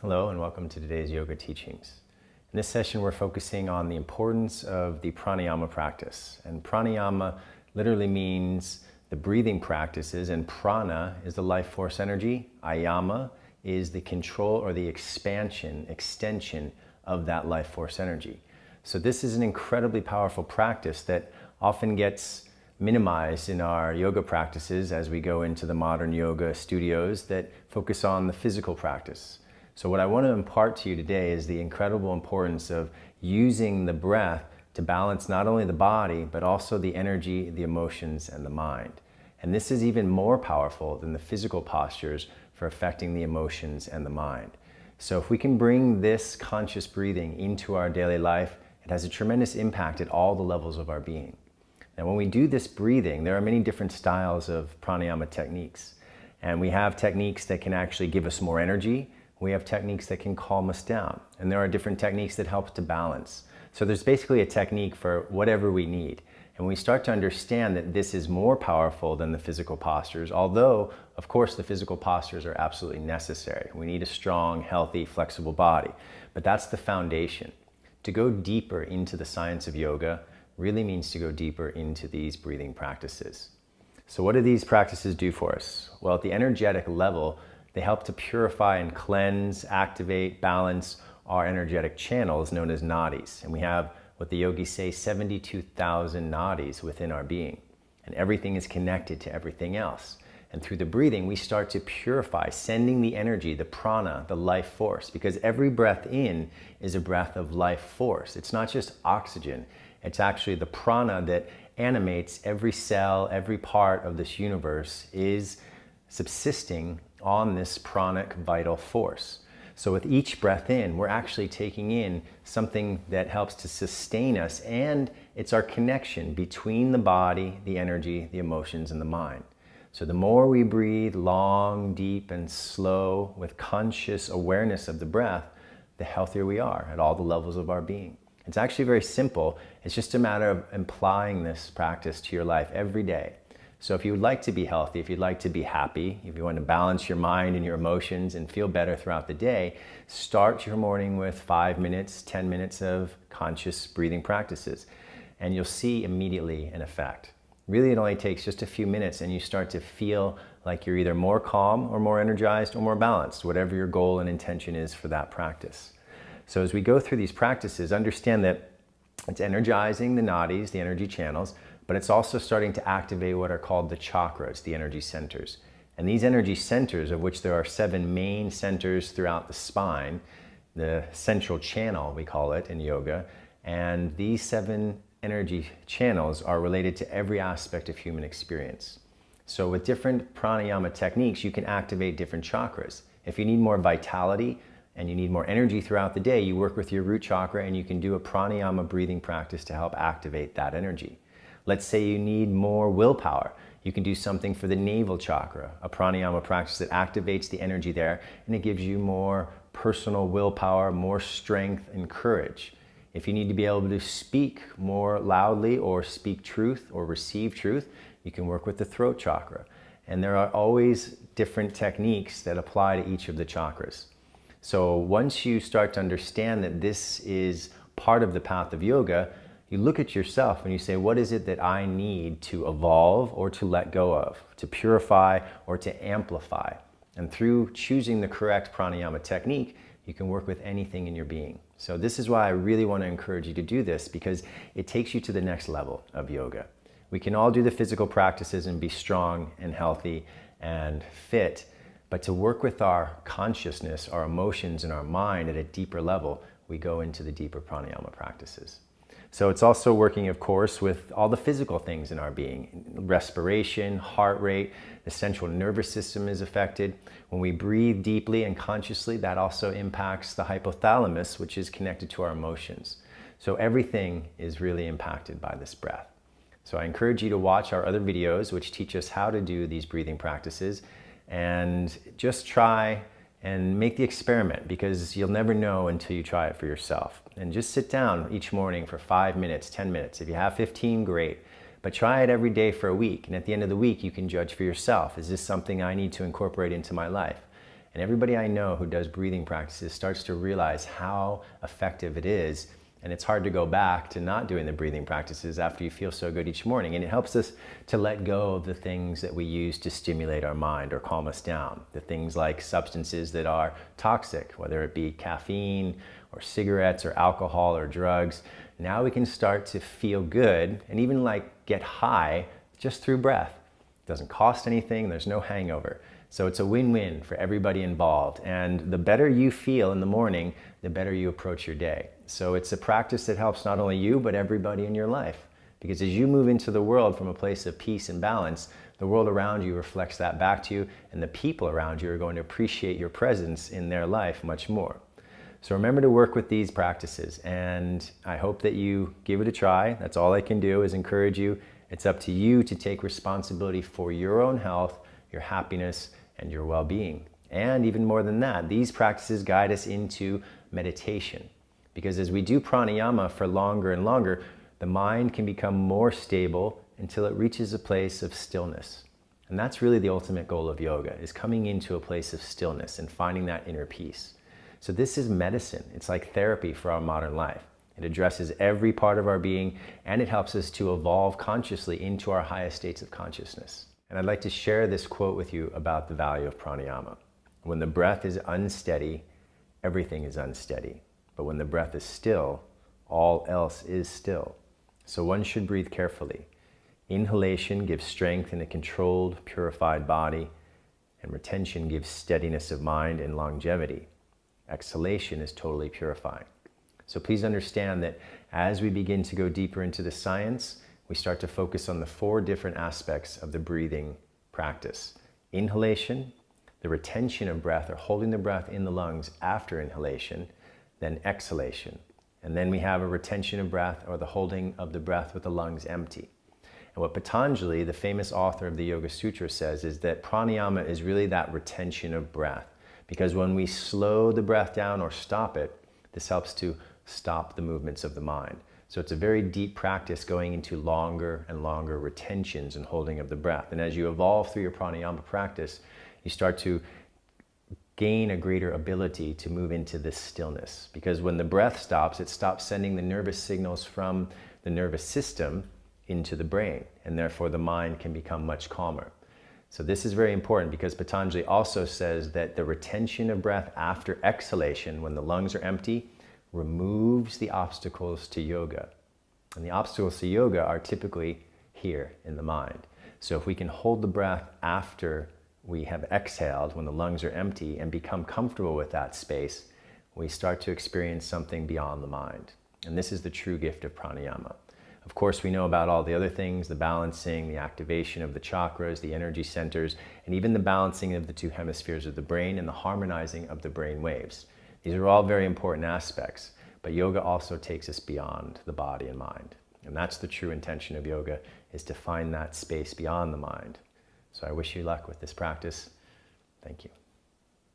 Hello and welcome to today's yoga teachings. In this session we're focusing on the importance of the pranayama practice. And pranayama literally means the breathing practices, and prana is the life force energy. Ayama is the control or the extension of that life force energy. So this is an incredibly powerful practice that often gets minimized in our yoga practices as we go into the modern yoga studios that focus on the physical practice. So what I want to impart to you today is the incredible importance of using the breath to balance not only the body, but also the energy, the emotions, and the mind. And this is even more powerful than the physical postures for affecting the emotions and the mind. So if we can bring this conscious breathing into our daily life, it has a tremendous impact at all the levels of our being. Now, when we do this breathing, there are many different styles of pranayama techniques. And we have techniques that can actually give us more energy. We have techniques that can calm us down. And there are different techniques that help to balance. So there's basically a technique for whatever we need. And we start to understand that this is more powerful than the physical postures, although, of course, the physical postures are absolutely necessary. We need a strong, healthy, flexible body. But that's the foundation. To go deeper into the science of yoga really means to go deeper into these breathing practices. So what do these practices do for us? Well, at the energetic level, they help to purify and cleanse, activate, balance our energetic channels known as nadis. And we have what the yogis say, 72,000 nadis within our being. And everything is connected to everything else. And through the breathing, we start to purify, sending the energy, the prana, the life force, because every breath in is a breath of life force. It's not just oxygen. It's actually the prana that animates every cell, every part of this universe is subsisting on this pranic vital force. So with each breath in, we're actually taking in something that helps to sustain us, and it's our connection between the body, the energy, the emotions, and the mind. So the more we breathe long, deep, and slow with conscious awareness of the breath, the healthier we are at all the levels of our being. It's actually very simple. It's just a matter of applying this practice to your life every day. So if you would like to be healthy, if you'd like to be happy, if you want to balance your mind and your emotions and feel better throughout the day, start your morning with 5 minutes, 10 minutes of conscious breathing practices. And you'll see immediately an effect. Really, it only takes just a few minutes and you start to feel like you're either more calm or more energized or more balanced, whatever your goal and intention is for that practice. So as we go through these practices, understand that it's energizing the nadis, the energy channels, but it's also starting to activate what are called the chakras, the energy centers. And these energy centers, of which there are 7 main centers throughout the spine, the central channel, we call it in yoga, and these 7 energy channels are related to every aspect of human experience. So with different pranayama techniques, you can activate different chakras. If you need more vitality and you need more energy throughout the day, you work with your root chakra and you can do a pranayama breathing practice to help activate that energy. Let's say you need more willpower. You can do something for the navel chakra, a pranayama practice that activates the energy there, and it gives you more personal willpower, more strength and courage. If you need to be able to speak more loudly or speak truth or receive truth, you can work with the throat chakra. And there are always different techniques that apply to each of the chakras. So once you start to understand that this is part of the path of yoga, you look at yourself and you say, what is it that I need to evolve or to let go of, to purify or to amplify? And through choosing the correct pranayama technique, you can work with anything in your being. So this is why I really want to encourage you to do this, because it takes you to the next level of yoga. We can all do the physical practices and be strong and healthy and fit, but to work with our consciousness, our emotions, and our mind at a deeper level, we go into the deeper pranayama practices. So it's also working, of course, with all the physical things in our being. Respiration, heart rate, the central nervous system is affected. When we breathe deeply and consciously, that also impacts the hypothalamus, which is connected to our emotions. So everything is really impacted by this breath. So I encourage you to watch our other videos, which teach us how to do these breathing practices, and just try and make the experiment, because you'll never know until you try it for yourself. And just sit down each morning for 5 minutes, 10 minutes. If you have 15, great. But try it every day for a week. And at the end of the week, you can judge for yourself. Is this something I need to incorporate into my life? And everybody I know who does breathing practices starts to realize how effective it is. And it's hard to go back to not doing the breathing practices after you feel so good each morning. And it helps us to let go of the things that we use to stimulate our mind or calm us down. The things like substances that are toxic, whether it be caffeine or cigarettes or alcohol or drugs. Now we can start to feel good and even like get high just through breath. It doesn't cost anything, there's no hangover. So it's a win-win for everybody involved. And the better you feel in the morning, the better you approach your day. So it's a practice that helps not only you, but everybody in your life. Because as you move into the world from a place of peace and balance, the world around you reflects that back to you, and the people around you are going to appreciate your presence in their life much more. So remember to work with these practices, and I hope that you give it a try. That's all I can do is encourage you. It's up to you to take responsibility for your own health, your happiness, and your well-being. And even more than that, these practices guide us into meditation. Because as we do pranayama for longer and longer, the mind can become more stable until it reaches a place of stillness. And that's really the ultimate goal of yoga, is coming into a place of stillness and finding that inner peace. So this is medicine. It's like therapy for our modern life. It addresses every part of our being, and it helps us to evolve consciously into our highest states of consciousness. And I'd like to share this quote with you about the value of pranayama. When the breath is unsteady, everything is unsteady. But when the breath is still, all else is still. So one should breathe carefully. Inhalation gives strength in a controlled, purified body, and retention gives steadiness of mind and longevity. Exhalation is totally purifying. So please understand that as we begin to go deeper into the science, we start to focus on the 4 different aspects of the breathing practice. Inhalation, the retention of breath or holding the breath in the lungs after inhalation, then exhalation. And then we have a retention of breath or the holding of the breath with the lungs empty. And what Patanjali, the famous author of the Yoga Sutra, says is that pranayama is really that retention of breath. Because when we slow the breath down or stop it, this helps to stop the movements of the mind. So it's a very deep practice going into longer and longer retentions and holding of the breath. And as you evolve through your pranayama practice, you start to gain a greater ability to move into this stillness. Because when the breath stops, it stops sending the nervous signals from the nervous system into the brain, and therefore the mind can become much calmer. So this is very important because Patanjali also says that the retention of breath after exhalation, when the lungs are empty, removes the obstacles to yoga. And the obstacles to yoga are typically here in the mind. So if we can hold the breath after we have exhaled, when the lungs are empty, and become comfortable with that space, we start to experience something beyond the mind. And this is the true gift of pranayama. Of course, we know about all the other things, the balancing, the activation of the chakras, the energy centers, and even the balancing of the 2 hemispheres of the brain and the harmonizing of the brain waves. These are all very important aspects, but yoga also takes us beyond the body and mind. And that's the true intention of yoga, is to find that space beyond the mind. So I wish you luck with this practice. Thank you.